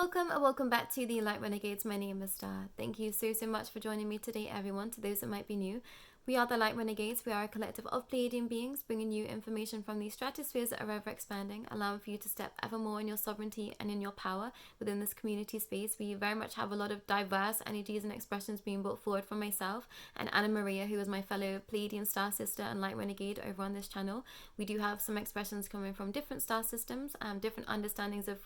Welcome back to the Light Renegades. My name is Starr. Thank you so much for joining me today, everyone. To those that might be new, we are the Light Renegades. We are a collective of Pleiadian beings, bringing you information from these stratospheres that are ever expanding, allowing for you to step ever more in your sovereignty and in your power within this community space. We very much have a lot of diverse energies and expressions being brought forward from myself and Anna Maria, who is my fellow Pleiadian Star Sister and Light Renegade over on this channel. We do have some expressions coming from different star systems, different understandings of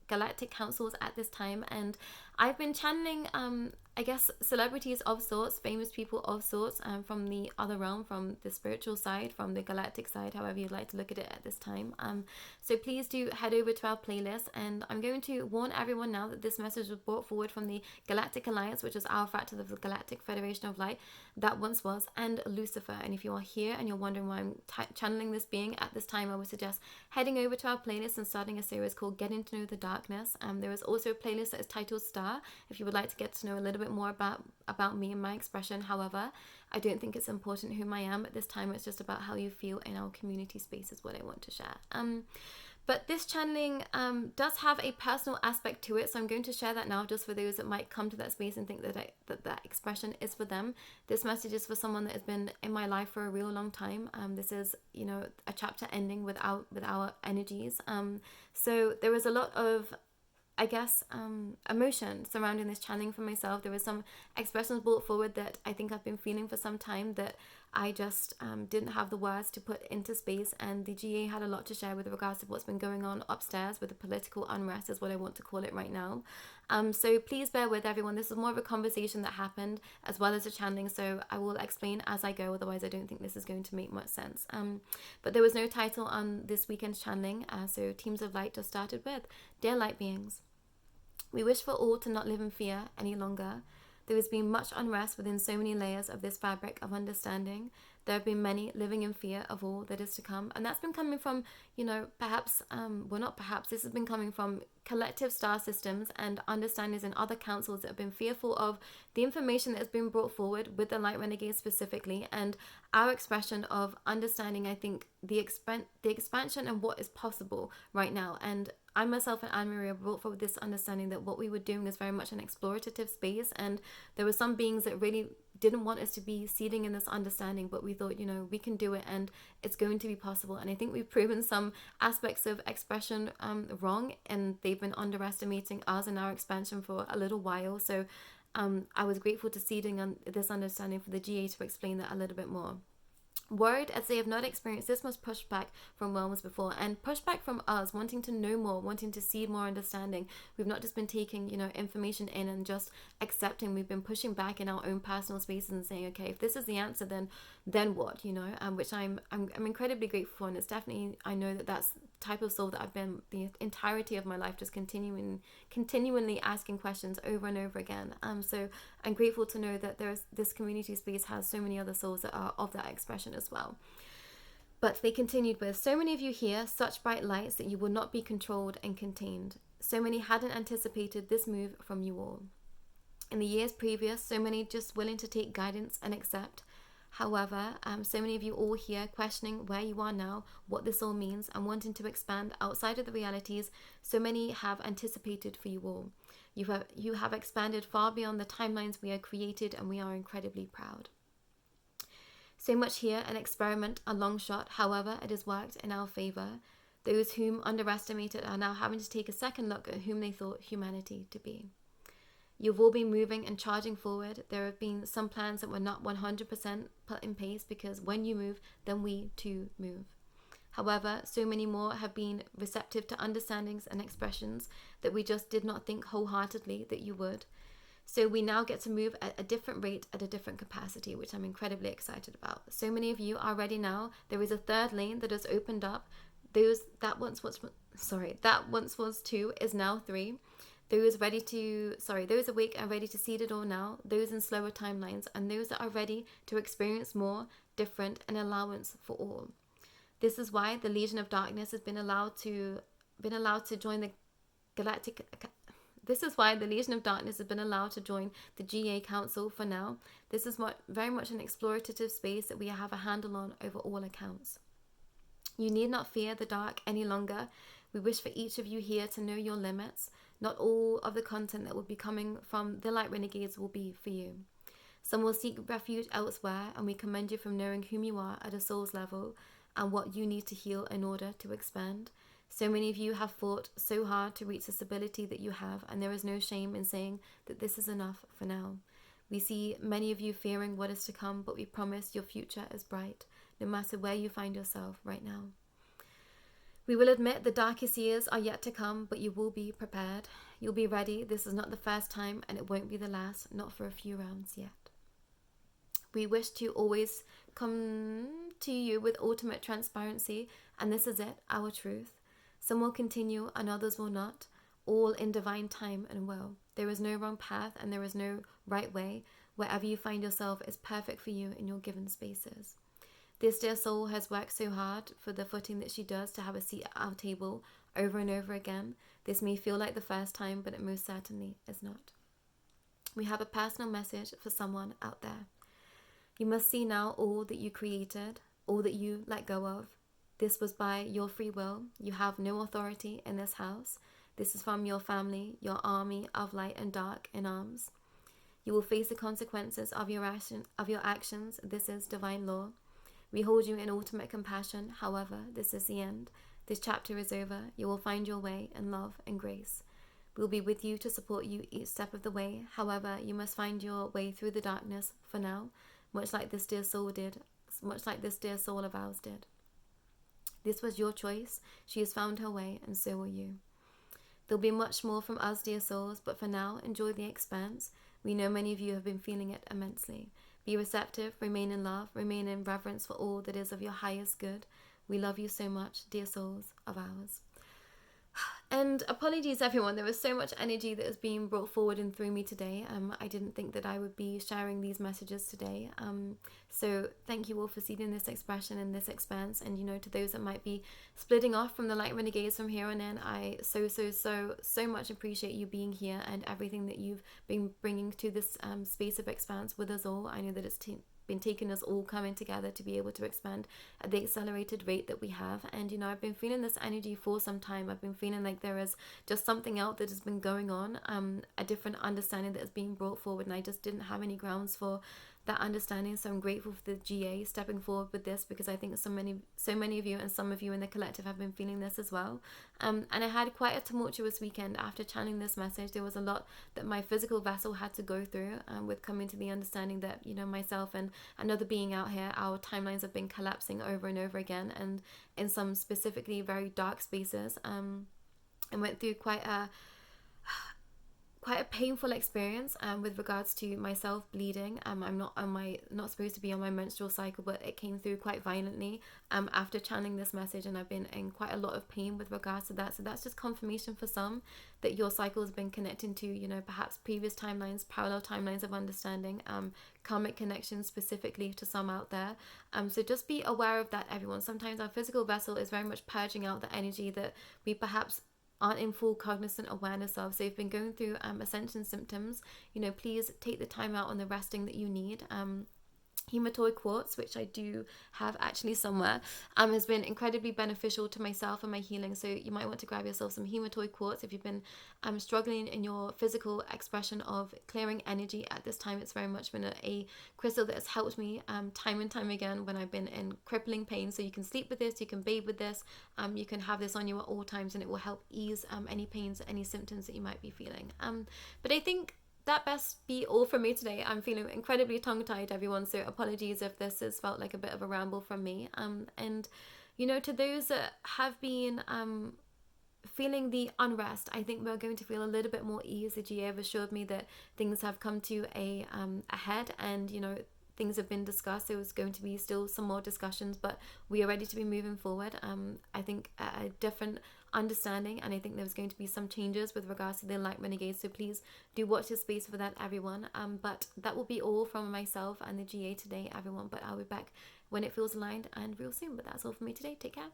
Galactic Councils at this time, and I've been channeling I guess celebrities of sorts, famous people of sorts, from the other realm, from the spiritual side, from the galactic side, however you'd like to look at it at this time. So please do head over to our playlist, and I'm going to warn everyone now that this message was brought forward from the Galactic Alliance, which is our factor of the Galactic Federation of Light that once was, and Lucifer. And if you are here and you're wondering why I'm channeling this being at this time, I would suggest heading over to our playlist and starting a series called Getting to Know the Darkness. There is also a playlist that is titled Starr, if you would like to get to know a little bit more about me and my expression. However, I don't think it's important whom I am at this time. It's just about how you feel in our community space is what I want to share. But this channeling does have a personal aspect to it, so I'm going to share that now just for those that might come to that space and think that expression is for them. This message is for someone that has been in my life for a real long time. This is, a chapter ending with our energies. So there was a lot of, I guess, emotion surrounding this channeling for myself. There was some expressions brought forward that I think I've been feeling for some time that I just didn't have the words to put into space, and the GA had a lot to share with regards to what's been going on upstairs with the political unrest is what I want to call it right now. So please bear with everyone. This is more of a conversation that happened as well as a channeling, so I will explain as I go, otherwise I don't think this is going to make much sense. But there was no title on this weekend's channeling, so Teams of Light just started with Dear Light Beings. We wish for all to not live in fear any longer. There has been much unrest within so many layers of this fabric of understanding. There have been many living in fear of all that is to come. And that's been coming from, this has been coming from collective star systems and understandings in other councils that have been fearful of the information that has been brought forward with the Light Renegades specifically, and our expression of understanding, I think, the expansion and what is possible right now. And I myself and Anne Maria brought forward this understanding that what we were doing is very much an explorative space, and there were some beings that really didn't want us to be seeding in this understanding, but we thought, we can do it and it's going to be possible. And I think we've proven some aspects of expression wrong, and they've been underestimating us and our expansion for a little while. So I was grateful to seeding on this understanding for the GA to explain that a little bit more. Worried as they have not experienced this much pushback from realms before, and pushback from us wanting to know more, wanting to see more understanding. We've not just been taking information in and just accepting. We've been pushing back in our own personal spaces and saying, okay, if this is the answer, then what, which I'm incredibly grateful for. And it's definitely, I know that's the type of soul that I've been the entirety of my life, just continually asking questions over and over again. So I'm grateful to know that this community space has so many other souls that are of that expression as well. But they continued with, so many of you here, such bright lights that you will not be controlled and contained. So many hadn't anticipated this move from you all. In the years previous, so many just willing to take guidance and accept. However, so many of you all here questioning where you are now, what this all means, and wanting to expand outside of the realities so many have anticipated for you all. You have expanded far beyond the timelines we had created, and we are incredibly proud. So much here, an experiment, a long shot. However, it has worked in our favor. Those whom underestimated are now having to take a second look at whom they thought humanity to be. You've all been moving and charging forward. There have been some plans that were not 100% put in place, because when you move, then we too move. However, so many more have been receptive to understandings and expressions that we just did not think wholeheartedly that you would. So we now get to move at a different rate, at a different capacity, which I'm incredibly excited about. So many of you are ready now. There is a third lane that has opened up. That once was 2 is now 3. Those awake are ready to seed it all now. Those in slower timelines, and those that are ready to experience more, different, and allowance for all. This is why the Legion of Darkness has been allowed to join the Galactic. This is why the Legion of Darkness has been allowed to join the GA Council for now. This is very much an explorative space that we have a handle on over all accounts. You need not fear the dark any longer. We wish for each of you here to know your limits, Not all of the content that will be coming from the Light Renegades will be for you. Some will seek refuge elsewhere, and we commend you from knowing whom you are at a soul's level and what you need to heal in order to expand. So many of you have fought so hard to reach this ability that you have, and there is no shame in saying that this is enough for now. We see many of you fearing what is to come, but we promise your future is bright, no matter where you find yourself right now. We will admit the darkest years are yet to come, but you will be prepared. You'll be ready. This is not the first time, and it won't be the last, not for a few rounds yet. We wish to always come to you with ultimate transparency, and this is it, our truth. Some will continue and others will not, all in divine time and will. There is no wrong path and there is no right way. Wherever you find yourself is perfect for you in your given spaces. This dear soul has worked so hard for the footing that she does to have a seat at our table over and over again. This may feel like the first time, but it most certainly is not. We have a personal message for someone out there. You must see now all that you created, all that you let go of. This was by your free will. You have no authority in this house. This is from your family, your army of light and dark in arms. You will face the consequences of your actions. This is divine law. We hold you in ultimate compassion. However, this is the end. This chapter is over. You will find your way in love and grace. We will be with you to support you each step of the way. However, you must find your way through the darkness for now, much like this dear soul did, much like this dear soul of ours did. This was your choice. She has found her way, and so will you. There'll be much more from us, dear souls, but for now, enjoy the expanse. We know many of you have been feeling it immensely. Be receptive, remain in love, remain in reverence for all that is of your highest good. We love you so much, dear souls of ours. And apologies everyone, there was so much energy that is being brought forward and through me today. I didn't think that I would be sharing these messages today. So thank you all for seeing this expression and this expanse. And to those that might be splitting off from the Light Renegades from here on in, I so much appreciate you being here and everything that you've been bringing to this space of expanse with us all. I know that it's been taking us all coming together to be able to expand at the accelerated rate that we have. And I've been feeling this energy for some time. I've been feeling like there is just something else that has been going on, a different understanding that is being brought forward, and I just didn't have any grounds for that understanding. So I'm grateful for the GA stepping forward with this, because I think so many of you and some of you in the collective have been feeling this as well. And I had quite a tumultuous weekend after channeling this message. There was a lot that my physical vessel had to go through with coming to the understanding that myself and another being out here, our timelines have been collapsing over and over again, and in some specifically very dark spaces. I went through quite a painful experience with regards to myself bleeding. I'm not supposed to be on my menstrual cycle, but it came through quite violently after channeling this message, and I've been in quite a lot of pain with regards to that. So that's just confirmation for some that your cycle has been connecting to perhaps previous timelines, parallel timelines of understanding, karmic connections specifically to some out there. So just be aware of that, everyone. Sometimes our physical vessel is very much purging out the energy that we perhaps aren't in full cognizant awareness of. So if you've been going through ascension symptoms, please take the time out on the resting that you need. Hematoid quartz, which I do have actually somewhere, has been incredibly beneficial to myself and my healing. So you might want to grab yourself some hematoid quartz if you've been struggling in your physical expression of clearing energy at this time. It's very much been a crystal that has helped me time and time again when I've been in crippling pain. So you can sleep with this, you can bathe with this, you can have this on you at all times, and it will help ease any pains, any symptoms that you might be feeling. But I think that best be all from me today. I'm feeling incredibly tongue-tied, everyone, so apologies if this has felt like a bit of a ramble from me. And to those that have been feeling the unrest, I think we're going to feel a little bit more ease. The GA have assured me that things have come to a head, and things have been discussed. There was going to be still some more discussions, but we are ready to be moving forward. I think a different understanding, and I think there's going to be some changes with regards to the Light Renegades, so please do watch this space for that, everyone. But that will be all from myself and the GA today, everyone, but I'll be back when it feels aligned and real soon. But that's all from me today. Take care.